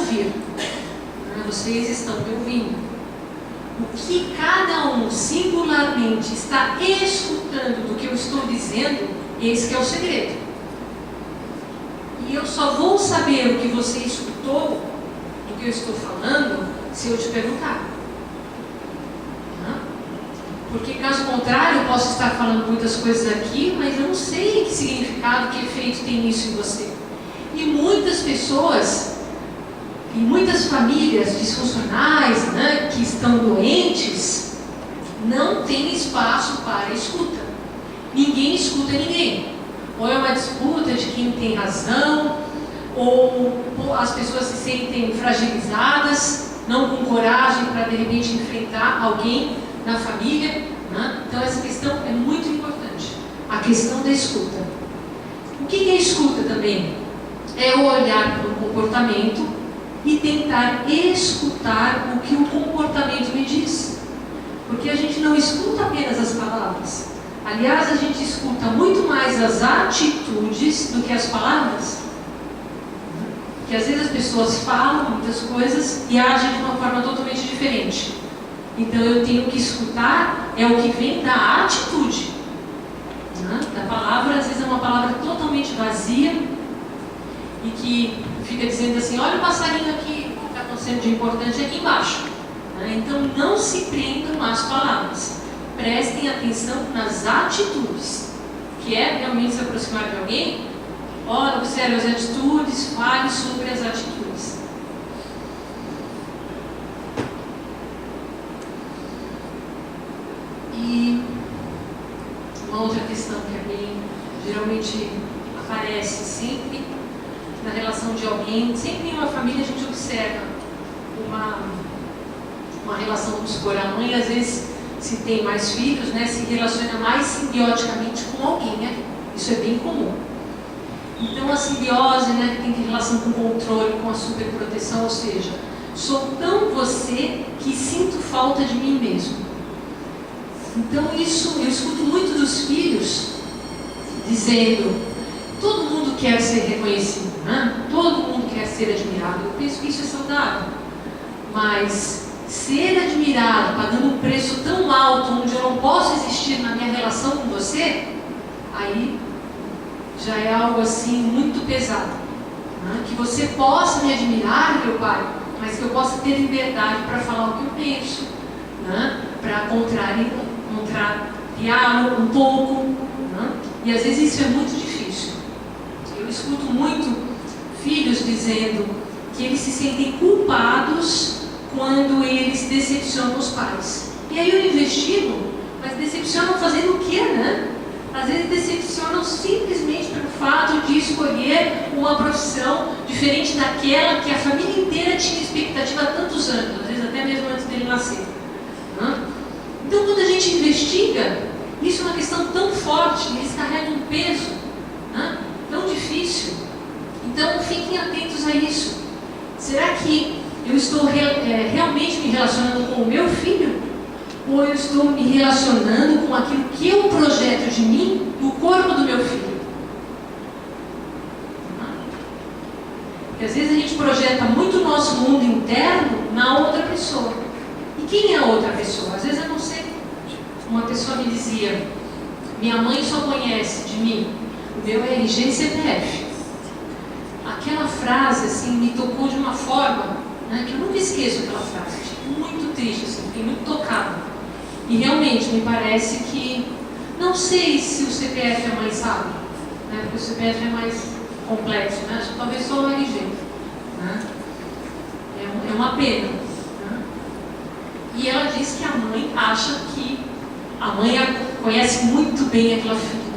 ouvir. Vocês estão me ouvindo. O que cada um singularmente está escutando do que eu estou dizendo, esse que é o segredo. E eu só vou saber o que você escutou do que eu estou falando se eu te perguntar. Porque caso contrário, eu posso estar falando muitas coisas aqui, mas eu não sei que significado, que efeito tem isso em você. E muitas pessoas, e muitas famílias disfuncionais, que estão doentes, não têm espaço para escuta. Ninguém escuta ninguém. Ou é uma disputa de quem tem razão, ou as pessoas se sentem fragilizadas, não com coragem para de repente enfrentar alguém na família. Então essa questão é muito importante, a questão da escuta. O que é escuta também? É o olhar para o comportamento e tentar escutar o que o comportamento me diz. Porque a gente não escuta apenas as palavras. Aliás, a gente escuta muito mais as atitudes do que as palavras. Porque às vezes as pessoas falam muitas coisas e agem de uma forma totalmente diferente. Então eu tenho que escutar o que vem da atitude. Da palavra, às vezes é uma palavra totalmente vazia e que fica dizendo assim, olha o passarinho aqui, o que está acontecendo de importante aqui embaixo. Então não se prendam às palavras. Prestem atenção nas atitudes, que é realmente se aproximar de alguém. Olha, observe as atitudes, fale sobre as atitudes. E uma outra questão que é bem, geralmente aparece sempre na relação de alguém, sempre em uma família a gente observa uma relação, vamos supor, a mãe às vezes, se tem mais filhos, se relaciona mais simbioticamente com alguém, isso é bem comum. Então a simbiose, que tem relação com o controle, com a superproteção, ou seja, sou tão você que sinto falta de mim mesmo. Então isso, eu escuto muito dos filhos dizendo, todo mundo quer ser reconhecido, todo mundo quer ser admirado. Eu penso que isso é saudável, mas ser admirado pagando um preço tão alto onde eu não posso existir na minha relação com você, aí já é algo assim muito pesado. Que você possa me admirar, meu pai, mas que eu possa ter liberdade para falar o que eu penso, para contrariá-lo um pouco. E às vezes isso é muito difícil. Eu escuto muito filhos dizendo que eles se sentem culpados quando eles decepcionam os pais. E aí eu investigo, mas decepcionam fazendo o quê, Às vezes decepcionam simplesmente pelo fato de escolher uma profissão diferente daquela que a família inteira tinha expectativa há tantos anos, às vezes até mesmo antes dele nascer. Então quando a gente investiga, isso é uma questão tão forte, eles carregam um peso tão difícil. Então fiquem atentos a isso. Será que eu estou realmente me relacionando com o meu filho? Ou eu estou me relacionando com aquilo que eu projeto de mim no corpo do meu filho? Porque às vezes a gente projeta muito o nosso mundo interno na outra pessoa. E quem é a outra pessoa? Às vezes eu não sei. Uma pessoa me dizia, minha mãe só conhece de mim o meu RG e CPF. Aquela frase assim me tocou de uma forma que eu nunca esqueço aquela frase. Muito triste, assim, fiquei muito tocada. E realmente me parece que, não sei se o CPF a mãe sabe, porque o CPF é mais complexo, talvez só o RG. É uma pena. E ela diz que a mãe acha que a mãe conhece muito bem aquela filha.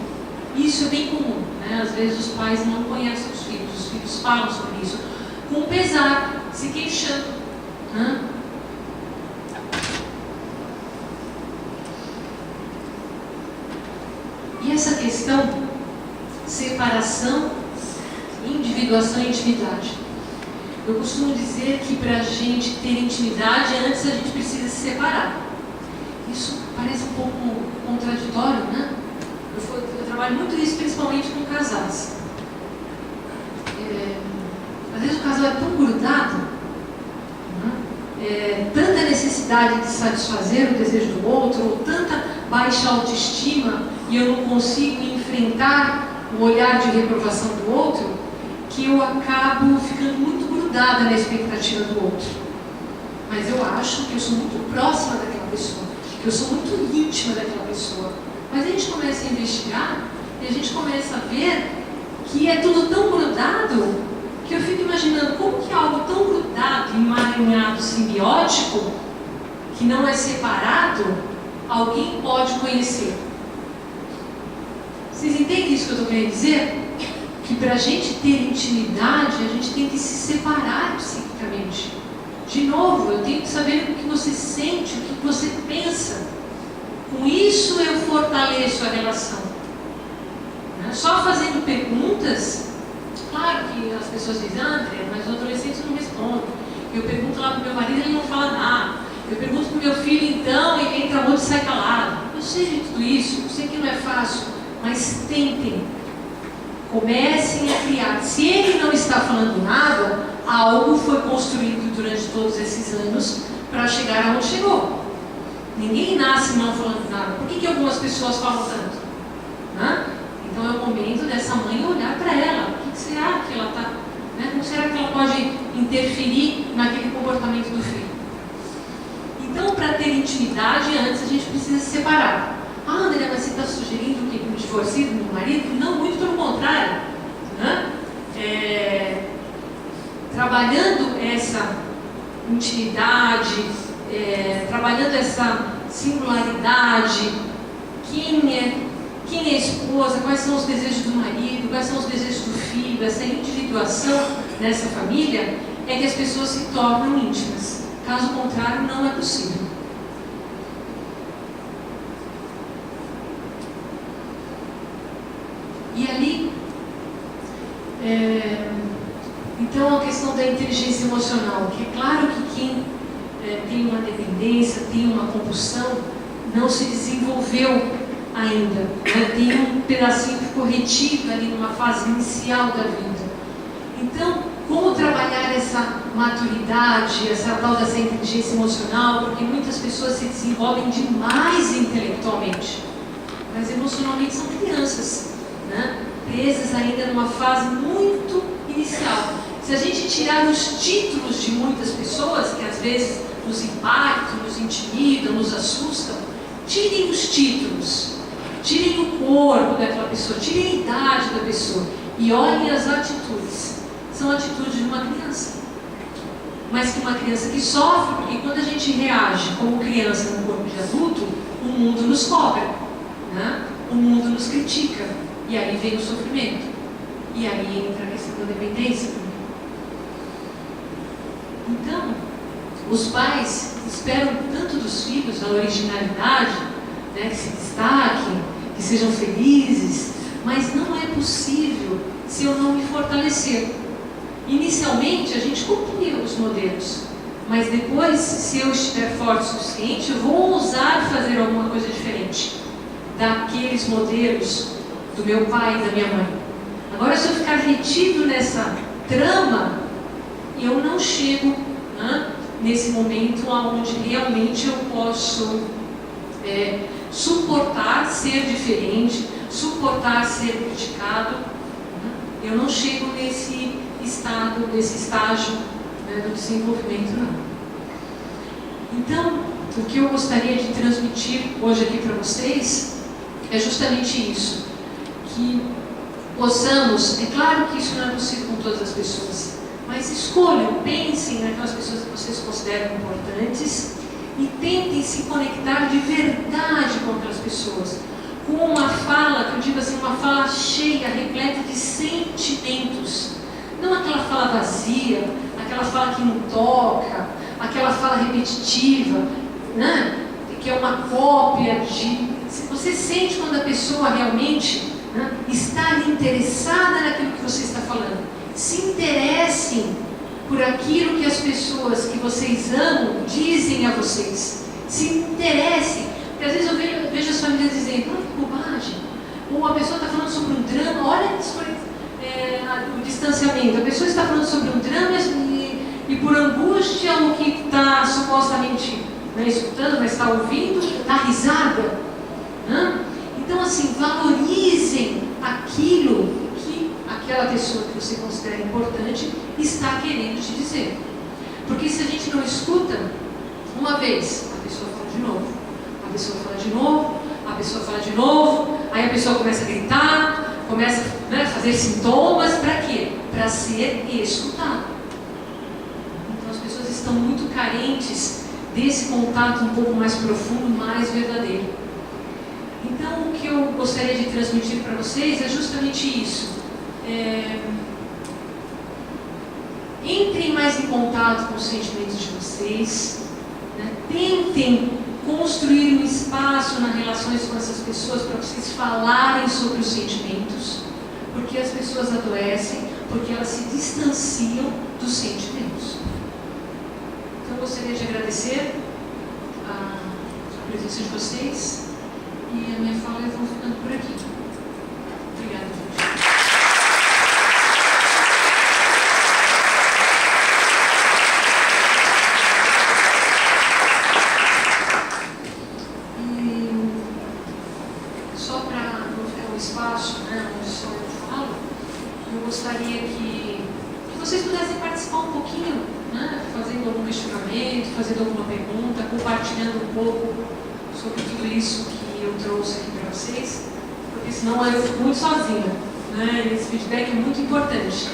Isso é bem comum, Às vezes os pais não conhecem os filhos falam sobre isso, com pesar, se queixando. E essa questão, separação, individuação e intimidade. Eu costumo dizer que para a gente ter intimidade, antes a gente precisa se separar. Isso parece um pouco contraditório, Eu trabalho muito isso, principalmente com casais. Às vezes o casal é tão grudado necessidade de satisfazer o desejo do outro, ou tanta baixa autoestima, e eu não consigo enfrentar o olhar de reprovação do outro, que eu acabo ficando muito grudada na expectativa do outro. Mas eu acho que eu sou muito próxima daquela pessoa, que eu sou muito íntima daquela pessoa. Mas a gente começa a investigar e a gente começa a ver que é tudo tão grudado que eu fico imaginando como que algo tão grudado, emaranhado, simbiótico, que não é separado, alguém pode conhecer. Vocês entendem isso que eu estou querendo dizer? Que para a gente ter intimidade, a gente tem que se separar psiquicamente. De novo, eu tenho que saber o que você sente, o que você pensa. Com isso eu fortaleço a relação. Só fazendo perguntas, claro que as pessoas dizem, André, mas os adolescentes não respondem. Eu pergunto lá para o meu marido, ele não fala nada. Eu pergunto para o meu filho, então, ele entra muito e sai calado. Eu sei de tudo isso, eu sei que não é fácil, mas tentem. Comecem a criar. Se ele não está falando nada, algo foi construído durante todos esses anos para chegar aonde chegou. Ninguém nasce não falando nada. Por que algumas pessoas falam tanto? Então é o momento dessa mãe olhar para ela. O que será que ela está? Como será que ela pode interferir naquele comportamento do filho? Então, para ter intimidade, antes a gente precisa se separar. André, mas você está sugerindo que eu divorcie do meu marido? Não, muito pelo contrário. Trabalhando essa intimidade, trabalhando essa singularidade, quem é a esposa, quais são os desejos do marido, quais são os desejos do filho, essa individuação nessa família, é que as pessoas se tornam íntimas. Caso contrário, não é possível. E ali, então a questão da inteligência emocional, que é claro que quem tem uma dependência, tem uma compulsão, não se desenvolveu ainda, tem um pedacinho que ficou retido ali numa fase inicial da vida. Então, como trabalhar essa maturidade, essa tal dessa inteligência emocional, porque muitas pessoas se desenvolvem demais intelectualmente, mas emocionalmente são crianças, presas ainda numa fase muito inicial. Se a gente tirar os títulos de muitas pessoas, que às vezes nos impactam, nos intimidam, nos assustam, tirem os títulos, tirem o corpo daquela pessoa, tirem a idade da pessoa e olhem as atitudes. São atitudes de uma criança, mas que uma criança que sofre, porque quando a gente reage como criança no corpo de adulto, o mundo nos cobra, o mundo nos critica, e aí vem o sofrimento, e aí entra a questão da dependência também. Então, os pais esperam tanto dos filhos a originalidade, que se destaquem, que sejam felizes, mas não é possível se eu não me fortalecer. Inicialmente a gente copia os modelos, mas depois, se eu estiver forte o suficiente, eu vou ousar fazer alguma coisa diferente daqueles modelos do meu pai e da minha mãe. Agora, se eu ficar retido nessa trama, eu não chego nesse momento onde realmente eu posso suportar ser diferente, suportar ser criticado. Eu não chego nesse estágio do desenvolvimento, não. Então, o que eu gostaria de transmitir hoje aqui para vocês é justamente isso, que possamos, é claro que isso não é possível com todas as pessoas, mas escolham, pensem naquelas pessoas que vocês consideram importantes e tentem se conectar de verdade com aquelas pessoas, com uma fala, que eu digo assim, uma fala cheia, repleta de sentimentos. Não aquela fala vazia, aquela fala que não toca, aquela fala repetitiva, que é uma cópia de... Se você sente quando a pessoa realmente está ali interessada naquilo que você está falando, se interessem por aquilo que as pessoas que vocês amam dizem a vocês. Se interessem, porque às vezes eu vejo as famílias dizendo, que bobagem, ou a pessoa está falando sobre um drama, olha o distanciamento, a pessoa está falando sobre um drama e por angústia o que está supostamente né, escutando, mas está ouvindo, dá risada. Né? Então, assim, valorizem aquilo que aquela pessoa que você considera importante está querendo te dizer. Porque se a gente não escuta, uma vez, a pessoa fala de novo, a pessoa fala de novo, a pessoa fala de novo, aí a pessoa começa a gritar, começa, né, a fazer sintomas, para quê? Para ser escutado. Então as pessoas estão muito carentes desse contato um pouco mais profundo, mais verdadeiro. Então o que eu gostaria de transmitir para vocês é justamente isso. Entrem mais em contato com os sentimentos de vocês, né? Tentem construir um espaço nas relações com essas pessoas para vocês falarem sobre os sentimentos, porque as pessoas adoecem, porque elas se distanciam dos sentimentos. Então eu gostaria de agradecer a presença de vocês e a minha fala eu vou ficando por aqui. Obrigada, gente. Gostaria que vocês pudessem participar um pouquinho, né? Fazendo algum questionamento, fazendo alguma pergunta, compartilhando um pouco sobre tudo isso que eu trouxe aqui para vocês, porque senão eu fico muito sozinha, né? Esse feedback é muito importante.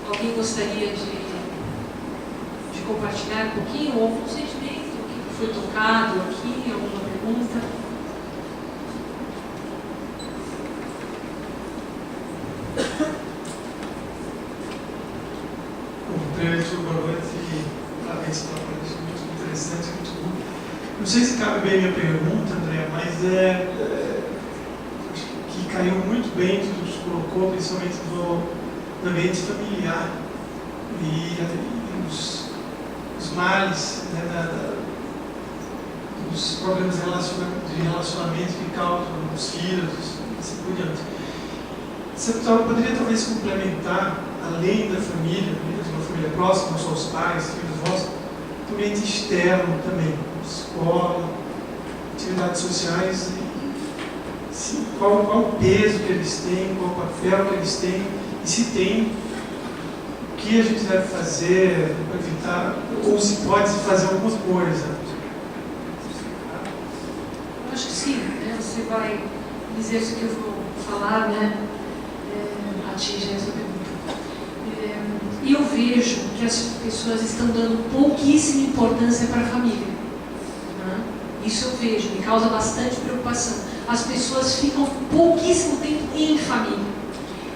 Alguém gostaria de compartilhar um pouquinho, ou algum sentimento, o que foi tocado aqui, alguma pergunta? Boa noite e parabéns pela palestra, muito interessante, muito bom. Não sei se cabe bem a minha pergunta, André, mas acho que caiu muito bem tudo que você colocou, principalmente do ambiente familiar e os males, né, dos problemas de relacionamento que causam os filhos e assim por diante. Você poderia talvez complementar, além da família, mesmo a família próxima, os pais, filhos vossos, o ambiente externo também, escola, atividades sociais, qual o peso que eles têm, qual o papel que eles têm, e se tem, o que a gente deve fazer para evitar, ou se pode fazer alguma coisa. Eu acho que sim, né? Você vai dizer isso que eu vou falar, né? Atinge essa pergunta. E eu vejo que as pessoas estão dando pouquíssima importância para a família. Né? Isso eu vejo, me causa bastante preocupação. As pessoas ficam pouquíssimo tempo em família.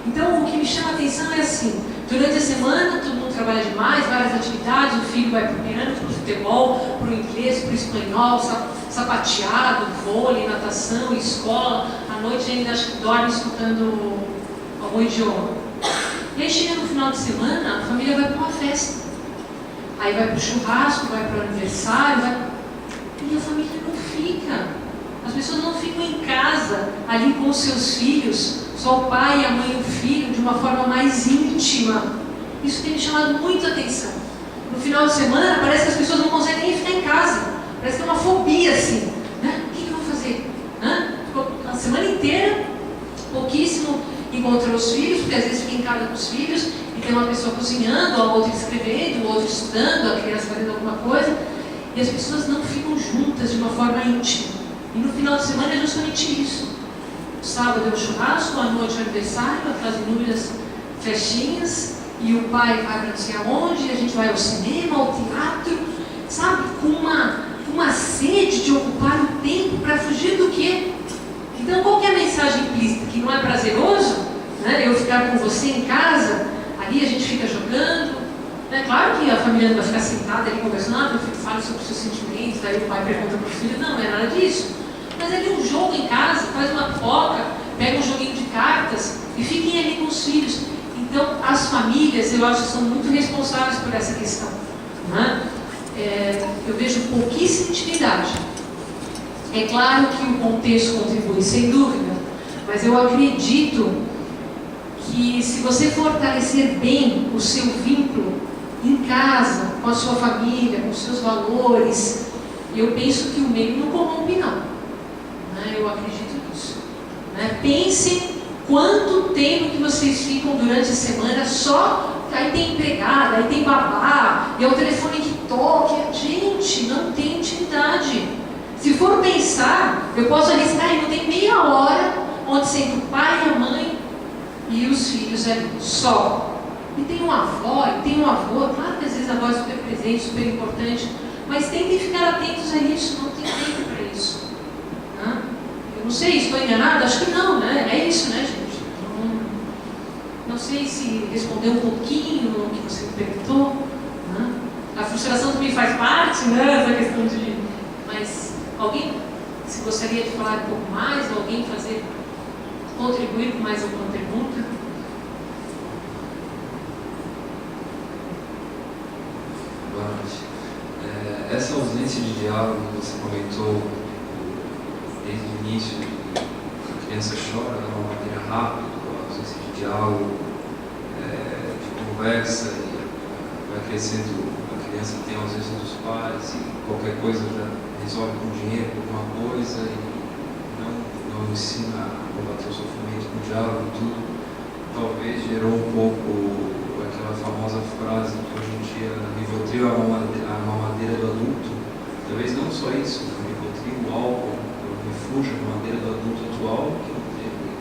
Então, o que me chama a atenção é assim, durante a semana, todo mundo trabalha demais, várias atividades, o filho vai para o piano, para o futebol, para o inglês, para o espanhol, sapateado, vôlei, natação, escola, à noite ainda acho que dorme escutando algum idioma. E aí chega no final de semana, a família vai para uma festa. Aí vai para o churrasco, vai para o aniversário, e a família não fica. As pessoas não ficam em casa, ali com os seus filhos, só o pai, a mãe e o filho, de uma forma mais íntima. Isso tem me chamado muito a atenção. No final de semana, parece que as pessoas não conseguem nem ficar em casa. Parece que é uma fobia, assim. Né? O que eu vou fazer? Ficou a semana inteira, pouquíssimo encontrou os filhos, porque às vezes fica em casa com os filhos e tem uma pessoa cozinhando, a outra escrevendo, o outro estudando, a criança fazendo alguma coisa, e as pessoas não ficam juntas de uma forma íntima. E no final de semana é justamente isso. O sábado é o churrasco, a noite é o aniversário, aquelas inúmeras festinhas, e o pai vai para não sei aonde, a gente vai ao cinema, ao teatro, sabe? Com uma sede de ocupar o tempo para fugir do quê? Então, qual que é a mensagem implícita? Que não é prazeroso, né? Eu ficar com você em casa, ali a gente fica jogando, né? Claro que a família não vai ficar sentada ali conversando, meu filho fala sobre os seus sentimentos, aí o pai pergunta para o filho, não é nada disso. Mas ali um jogo em casa, faz uma pipoca, pega um joguinho de cartas e fiquem ali com os filhos. Então, as famílias, eu acho que são muito responsáveis por essa questão. Né? Eu vejo pouquíssima intimidade. É claro que o contexto contribui, sem dúvida, mas eu acredito que se você fortalecer bem o seu vínculo em casa, com a sua família, com os seus valores, Eu penso que o meio não corrompe, não. Né? Eu acredito nisso. Né? Pensem quanto tempo que vocês ficam durante a semana só. Aí tem empregada, aí tem babá, e é o telefone que toca. Gente, não tem intimidade. Se for pensar, eu posso arriscar, não tem meia hora onde senta o pai, a mãe e os filhos ali, só. E tem uma avó, e tem um avô, claro que às vezes a avó é super presente, super importante, mas tentem ficar atentos a isso, não tem tempo para isso. Né? Eu não sei, estou enganada? Acho que não, né? É isso, né, gente? Não sei se respondeu um pouquinho o que você me perguntou. Né? A frustração também faz parte, né? Essa questão de... Mas alguém, se gostaria de falar um pouco mais, ou alguém contribuir com mais alguma pergunta? Boa noite. Essa ausência de diálogo que você comentou desde o início, a criança chora de uma maneira rápida, a ausência de diálogo, de conversa, e vai crescendo, a criança tem a ausência dos pais, e qualquer coisa já resolve com dinheiro, alguma coisa, e não ensina a combater o sofrimento com diálogo e tudo. Talvez gerou um pouco aquela famosa frase que hoje em dia Rivotril é a mamadeira do adulto. Talvez não só isso, o Rivotril, o álcool, o refúgio, a mamadeira do adulto atual, que não teve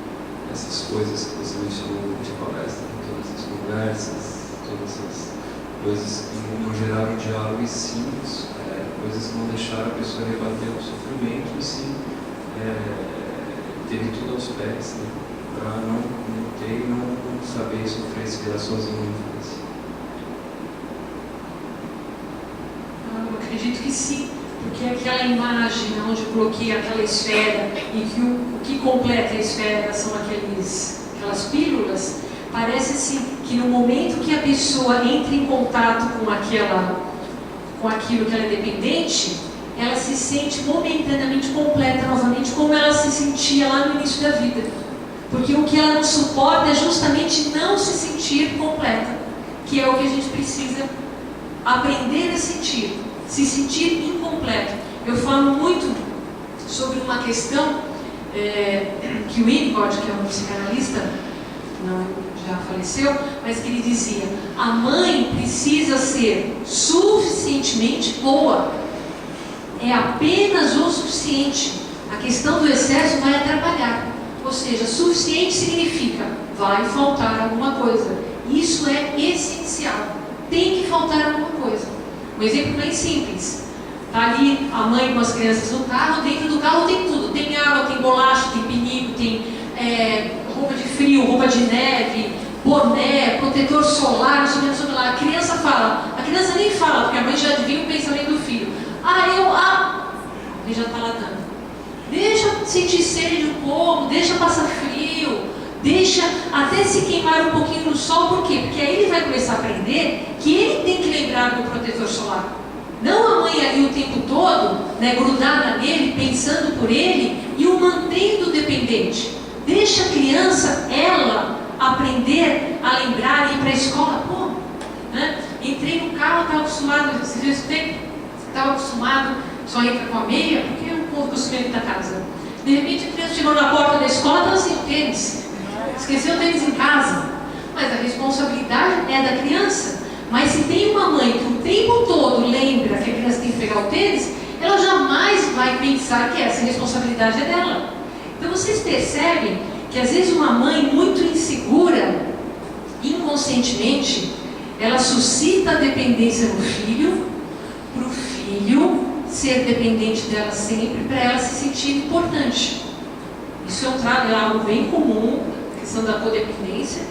essas coisas que você mencionou de palestra, todas essas conversas, todas essas coisas que não geraram diálogo e sim, coisas que não deixaram a pessoa rebater o sofrimento e sim teve tudo aos pés, né? Para não ter e não saber sofrer, se virar sozinho na infância. Eu acredito que sim, porque aquela imagem onde eu coloquei aquela esfera e que o que completa a esfera são aquelas pílulas, parece assim que no momento que a pessoa entra em contato com aquilo que ela é dependente, ela se sente momentaneamente completa novamente, como ela se sentia lá no início da vida. Porque o que ela não suporta é justamente não se sentir completa, que é o que a gente precisa aprender a sentir, se sentir incompleto. Eu falo muito sobre uma questão que o Winnicott, que é um psicanalista, já faleceu, mas que ele dizia: a mãe precisa ser suficientemente boa. É apenas o suficiente. A questão do excesso vai atrapalhar. Ou seja, suficiente significa vai faltar alguma coisa. Isso é essencial. Tem que faltar alguma coisa. Um exemplo bem simples. Está ali a mãe com as crianças no carro, dentro do carro tem tudo. Tem água, tem bolacha, tem pinico, tem roupa de frio, roupa de neve, boné, protetor solar, não sei o que lá. A criança fala. A criança nem fala, porque a mãe já adivinha o pensamento do filho. Ele já está lá dando. Deixa sentir sede um pouco, deixa passar frio, deixa até se queimar um pouquinho no sol. Por quê? Porque aí ele vai começar a aprender que ele tem que lembrar do protetor solar. Não a mãe ali o tempo todo, né, grudada nele, pensando por ele e o mantendo dependente. Deixa a criança, ela, aprender a lembrar e ir para a escola. Né? Entrei no carro, estava acostumado, estava acostumado, só entra com a meia, porque é um povo costumeiro da casa. De repente a criança chegou na porta da escola, estava sem o tênis. Esqueceu o tênis em casa. Mas a responsabilidade é da criança. Mas se tem uma mãe que o tempo todo lembra que a criança tem que pegar o tênis, ela jamais vai pensar que essa responsabilidade é dela. Então vocês percebem que às vezes uma mãe muito insegura, inconscientemente, ela suscita a dependência no filho, para o filho ser dependente dela sempre, para ela se sentir importante. Isso é algo bem comum, a questão da codependência,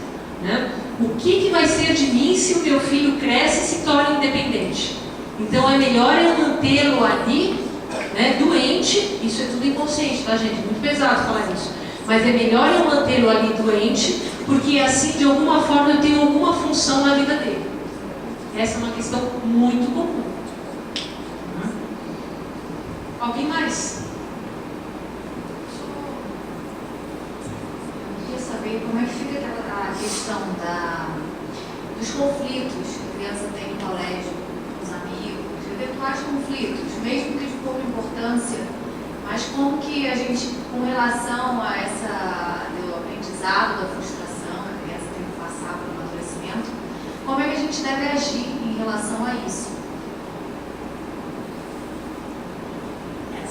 né? O que vai ser de mim se o meu filho cresce e se torna independente? Então é melhor eu mantê-lo ali, né, doente. Isso é tudo inconsciente, tá, gente? Muito pesado falar isso. Mas é melhor eu mantê-lo ali doente, porque assim, de alguma forma, eu tenho alguma função na vida dele. Essa é uma questão muito comum. Alguém mais? Eu queria saber como é que fica a questão dos conflitos que a criança tem no colégio, com os amigos, eventuais conflitos, mesmo que de pouco importância, mas como que a gente, com relação a do aprendizado da frustração, a criança tem que passar pelo amadurecimento, como é que a gente deve agir em relação a isso?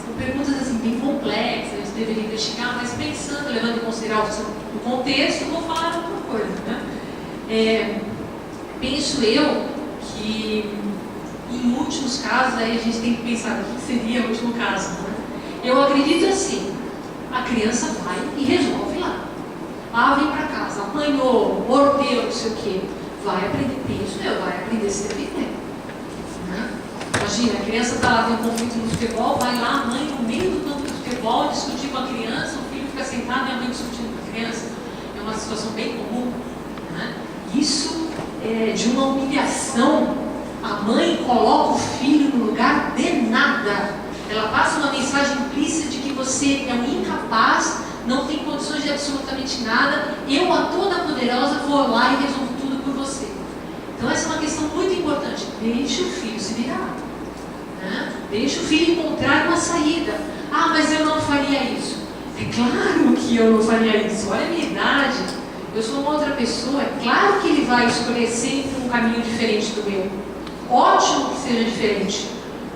São perguntas assim, bem complexas, a gente deveria investigar, mas pensando, levando em consideração o contexto, eu vou falar outra coisa, né? Penso eu que, em últimos casos, aí a gente tem que pensar o que seria o último caso, né? Eu acredito assim, a criança vai e resolve lá. Vem para casa, apanhou, mordeu, não sei o quê. Vai aprender, penso eu, vai aprender a se defender. Né? Imagina, a criança está lá, tem um conflito no futebol, vai lá, a mãe no meio do campo de futebol, discutir com a criança, o filho fica sentado e a mãe discutindo com a criança. É uma situação bem comum. Né? Isso é de uma humilhação. A mãe coloca o filho no lugar de nada. Ela passa uma mensagem implícita de que você é um incapaz, não tem condições de absolutamente nada, eu, a toda poderosa, vou lá e resolvo tudo por você. Então essa é uma questão muito importante. Deixe o filho se virar. Né? Deixe o filho encontrar uma saída. Mas eu não faria isso. É claro que eu não faria isso. Olha a minha idade. Eu sou uma outra pessoa. É claro que ele vai escolher sempre um caminho diferente do meu. Ótimo que seja diferente.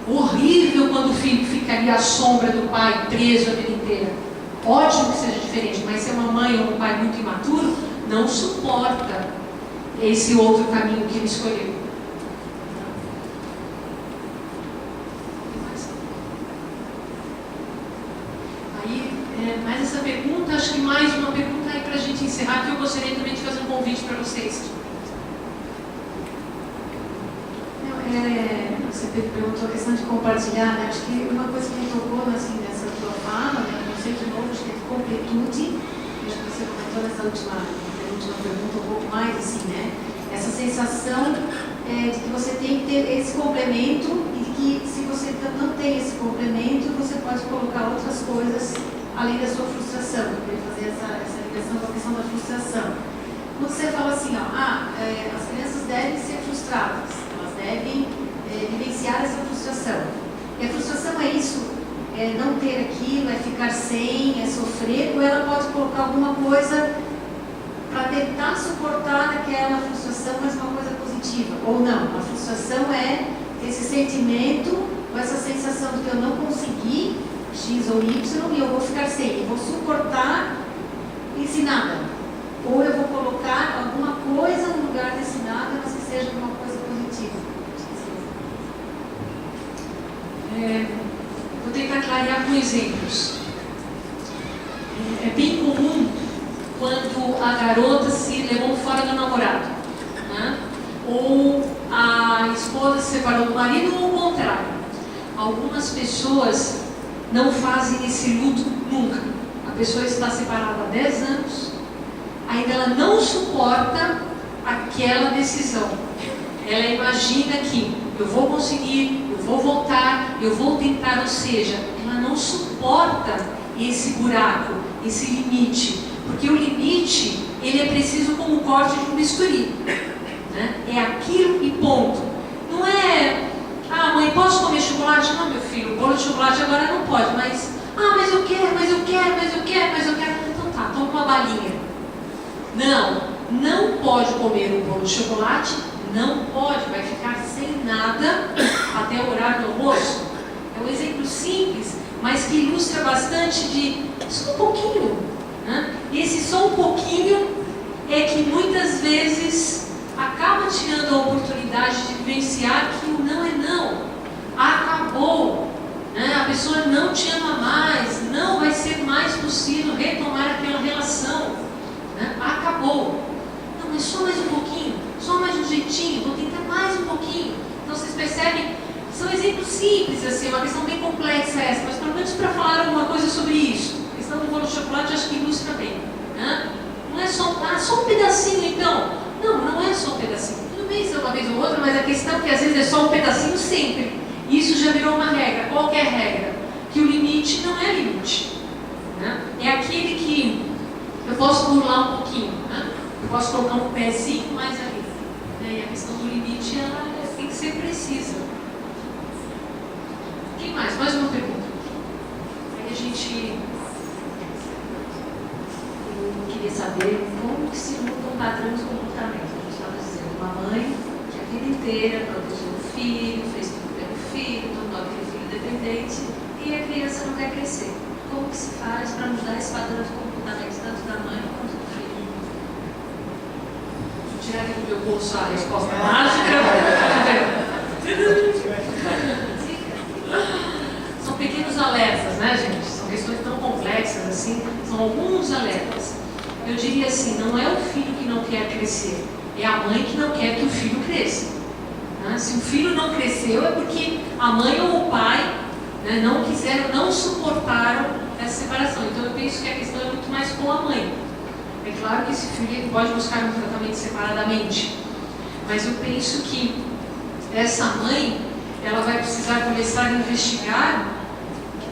Horrível quando o filho fica ali à sombra do pai, preso a vida inteira. Ótimo que seja diferente, mas se é uma mãe ou um pai muito imaturo, não suporta esse outro caminho que ele escolheu. Aí, mais essa pergunta, acho que mais uma pergunta aí para a gente encerrar, que eu gostaria também de fazer um convite para vocês. Você perguntou a questão de compartilhar, né? Acho que uma coisa que me tocou assim, nessa tua fala, né? Não sei de novo, acho que é completude, acho que você comentou nessa última pergunta um pouco mais, assim, né? Essa sensação de que você tem que ter esse complemento e que se você não tem esse complemento, você pode colocar outras coisas além da sua frustração. Eu queria fazer essa ligação com a questão da frustração. Quando você fala assim, as crianças devem ser frustradas, elas devem vivenciar essa frustração. E a frustração é isso, é não ter aquilo, é ficar sem, é sofrer, ou ela pode colocar alguma coisa para tentar suportar aquela frustração, mas uma coisa positiva. Ou não, a frustração é esse sentimento, ou essa sensação de que eu não consegui X ou Y e eu vou ficar sem, eu vou suportar esse nada. Ou eu vou colocar alguma coisa no lugar desse nada, mas que seja uma coisa positiva. Vou tentar clarear com exemplos. É bem comum quando a garota se levou fora do namorado, né? Ou a esposa se separou do marido, ou o contrário. Algumas pessoas não fazem esse luto nunca. A pessoa está separada há 10 anos, ainda ela não suporta aquela decisão. Ela imagina que eu vou conseguir, eu vou voltar, eu vou tentar, ou seja, ela não suporta esse buraco, esse limite, porque o limite, ele é preciso como o corte de um bisturi, né? É aquilo e ponto. Não é, mãe, posso comer chocolate? Não, meu filho, o bolo de chocolate agora não pode, mas eu quero, mas eu quero, então tá, toma uma balinha. Não pode comer um bolo de chocolate, não pode, vai ficar sem nada até o horário do almoço. É um exemplo simples, mas que ilustra bastante de só um pouquinho, né? E esse só um pouquinho é que muitas vezes acaba tirando a oportunidade de vivenciar que o não é não. Acabou, né? A pessoa não te ama mais, não vai ser mais possível retomar aquela relação, né? Acabou. Não, mas só mais um pouquinho, só mais um jeitinho, vou tentar mais um pouquinho. Então vocês percebem, são exemplos simples, assim, uma questão bem complexa essa, mas pelo menos para falar alguma coisa sobre isso. A questão do bolo de chocolate eu acho que ilustra bem, né? Não é só um pedacinho então. Não é só um pedacinho. Tudo bem se é uma vez ou outra, mas a questão é que às vezes é só um pedacinho sempre. Isso já virou uma regra. Qual que é a regra? Que o limite não é limite, né? É aquele que eu posso pular um pouquinho, né? Eu posso colocar um pezinho mais ali, né? E a questão do limite, ela tem que ser precisa. Quem mais? Mais uma pergunta. gente, eu queria saber como que se mudam padrões de comportamento. A gente estava dizendo, uma mãe que a vida inteira protegeu o filho, fez tudo pelo filho, tornou aquele filho dependente, e a criança não quer crescer. Como que se faz para mudar esse padrão de comportamento, tanto da mãe quanto do filho? Vou tirar aqui do meu bolso a resposta mágica. São pequenos alertas, né, gente? São questões tão complexas assim, são alguns alertas. Eu diria assim, não é o filho que não quer crescer, é a mãe que não quer que o filho cresça. Né? Se o filho não cresceu é porque a mãe ou o pai, né, não quiseram, não suportaram essa separação. Então eu penso que a questão é muito mais com a mãe. É claro que esse filho pode buscar um tratamento separadamente, mas eu penso que essa mãe, ela vai precisar começar a investigar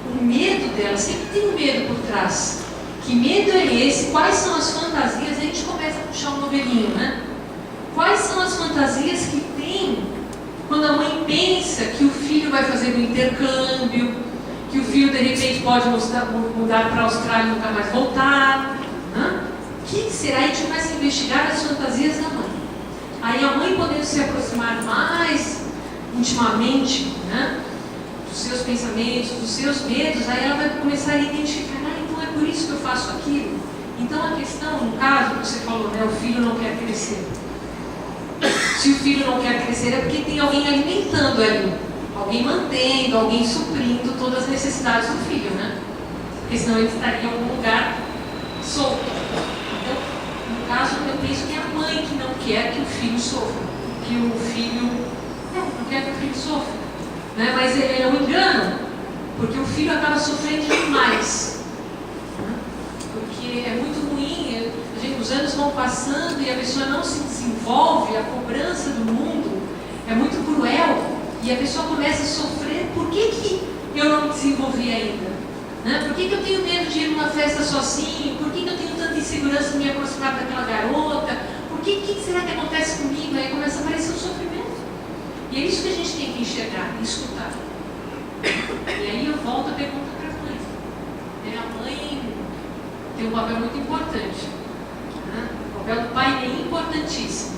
o medo dela. Sempre tem um medo por trás. Que medo é esse? Quais são as fantasias? A gente começa a puxar um novelinho, né? Quais são as fantasias que tem quando a mãe pensa que o filho vai fazer um intercâmbio, que o filho de repente pode mudar para a Austrália e nunca mais voltar? Né? O que será? A gente começa a investigar as fantasias da mãe. Aí a mãe podendo se aproximar mais intimamente, né, dos seus pensamentos, dos seus medos, aí ela vai começar a identificar, então é por isso que eu faço aquilo. Então a questão, no caso que você falou, né, o filho não quer crescer. Se o filho não quer crescer é porque tem alguém alimentando ali, alguém mantendo, alguém suprindo todas as necessidades do filho, né? Porque senão ele estaria em algum lugar solto. Então, no caso, eu penso que é a mãe que não quer que o filho sofra, que o filho não quer que o filho sofra, né? Mas é um engano, porque o filho acaba sofrendo demais, né? Porque é muito ruim, os anos vão passando e a pessoa não se desenvolve, a cobrança do mundo é muito cruel e a pessoa começa a sofrer. Por que eu não me desenvolvi ainda? Né? Por que eu tenho medo de ir numa festa sozinho? Por que eu tenho tanta insegurança de me aproximar daquela garota? Por que será que acontece comigo? Aí começa a aparecer o sofrimento. E é isso que a gente tem que enxergar e escutar. E aí eu volto a pergunta para a mãe. A mãe tem um papel muito importante. Né? O papel do pai é importantíssimo.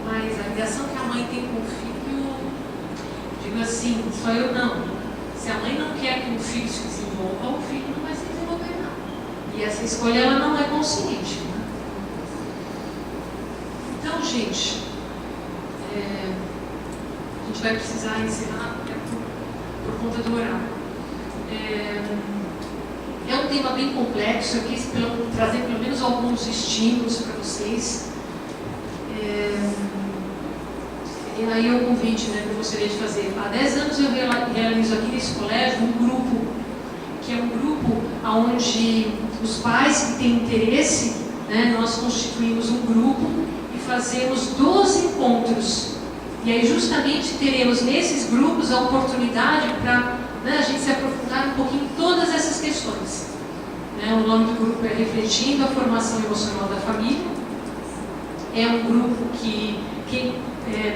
Mas a ligação que a mãe tem com o filho, digo assim, só eu não. Se a mãe não quer que o filho se desenvolva, o filho não vai se desenvolver, não. E essa escolha ela não é consciente. Né? Então, gente, a gente vai precisar encerrar por conta do horário. É um tema bem complexo, eu quis trazer pelo menos alguns estímulos para vocês. E aí o convite, né, que eu gostaria de fazer. Há 10 anos eu realizo aqui nesse colégio um grupo, que é um grupo onde os pais que têm interesse, né, nós constituímos um grupo e fazemos 12 encontros. E aí justamente teremos nesses grupos a oportunidade para, né, a gente se aprofundar um pouquinho em todas essas questões. Né, o nome do grupo é Refletindo a Formação Emocional da Família. É um grupo que quem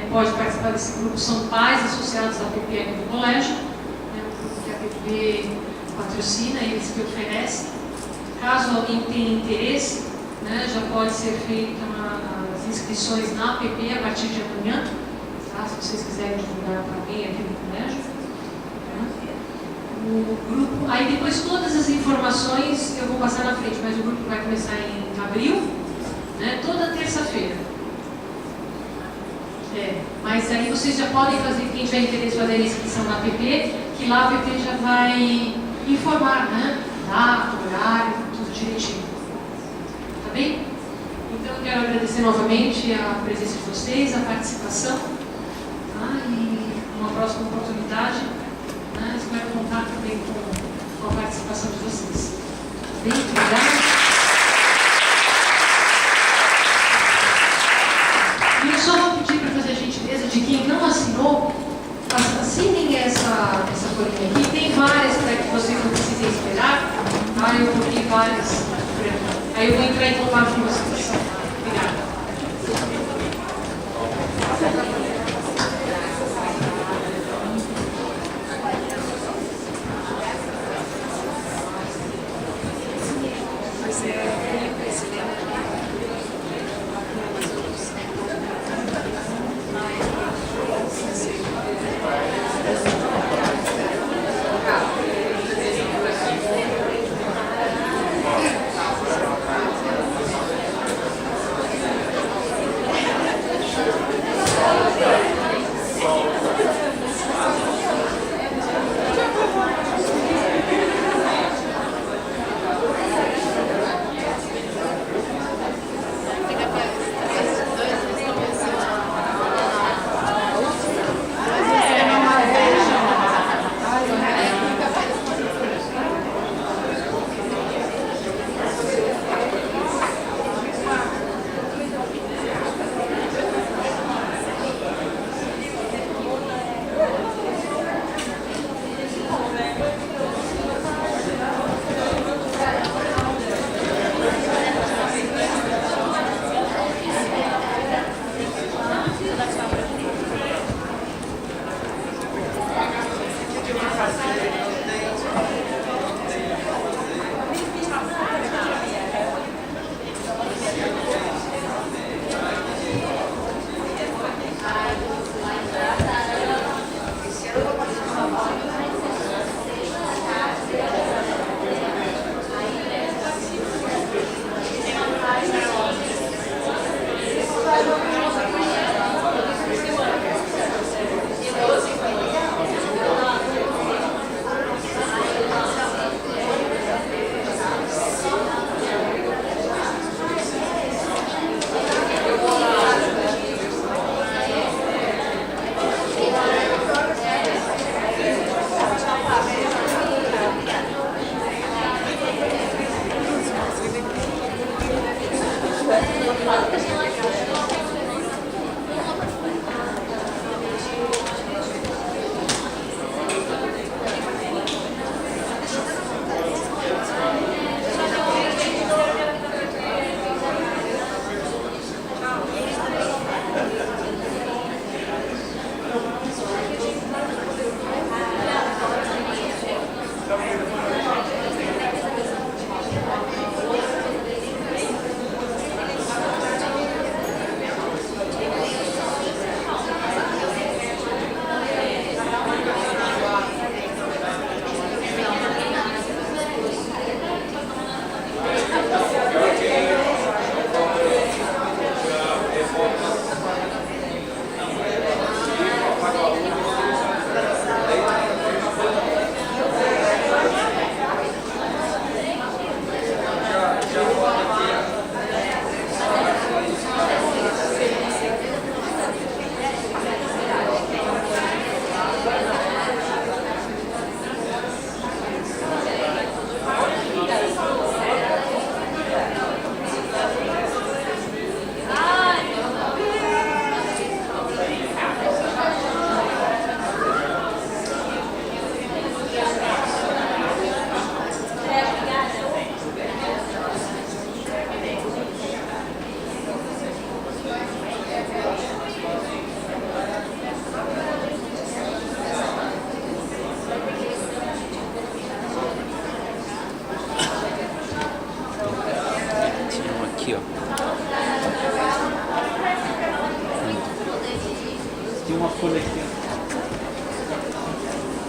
pode participar desse grupo são pais associados à PP aqui do colégio. É um grupo que a PP patrocina, eles que oferecem. Caso alguém tenha interesse, né, já pode ser feita as inscrições na PP a partir de amanhã. Tá? Se vocês quiserem divulgar para alguém aqui no colégio. O grupo, aí depois todas as informações eu vou passar na frente, mas o grupo vai começar em abril, né, toda terça-feira. Mas aí vocês já podem fazer, quem tiver interesse, fazer a inscrição na PP, que lá a PP já vai informar, né, data, horário, tudo direitinho. Tá bem? Então eu quero agradecer novamente a presença de vocês, a participação, tá? E uma próxima oportunidade, né, espero contar também com a participação de vocês. Tá bem? Obrigada. E eu só vou pedir para fazer a gentileza de quem não assinou, assinem essa folhinha aqui. Tem várias para que vocês não precisem esperar. Tá? Eu coloquei várias. Aí eu vou entrar em contato com vocês. Obrigada.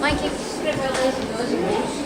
Mãe, quem escreveu o texto de hoje?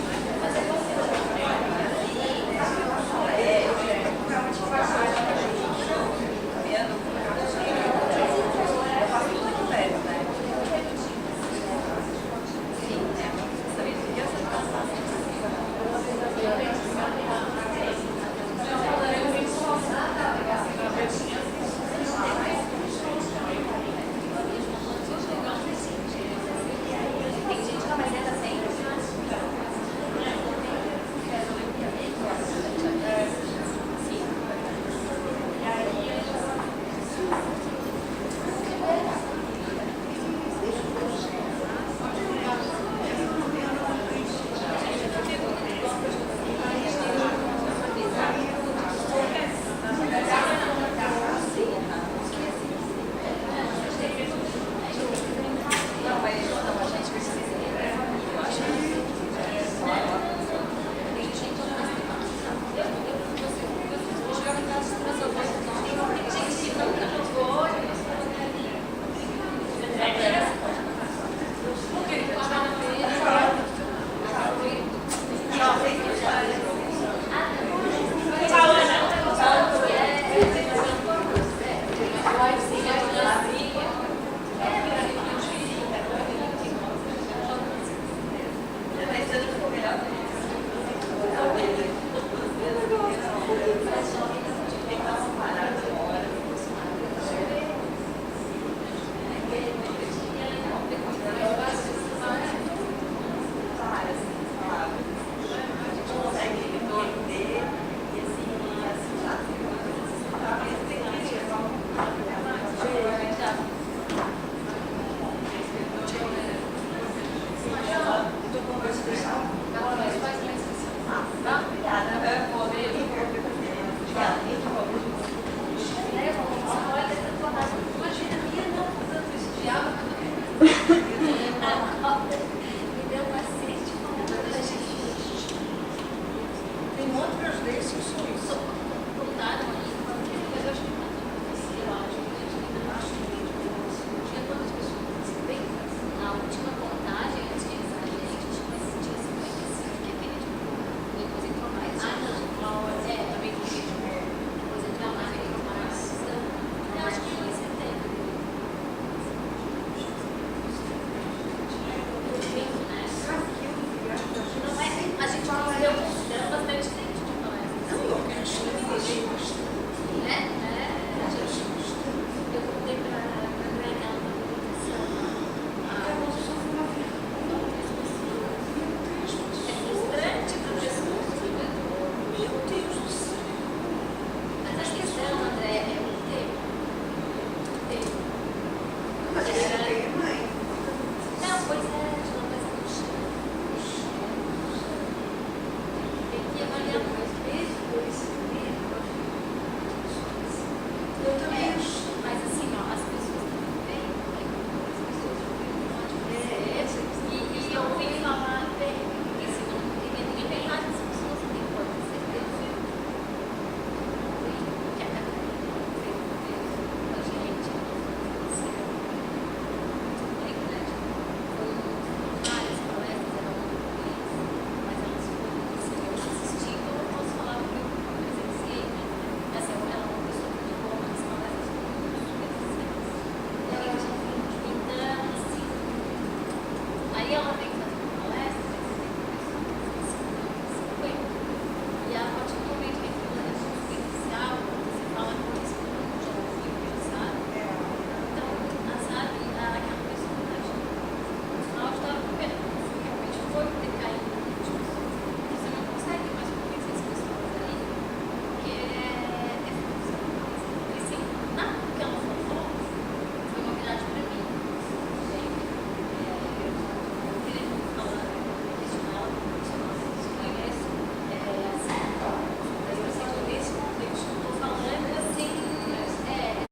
Imagina, não, tanto esse diálogo.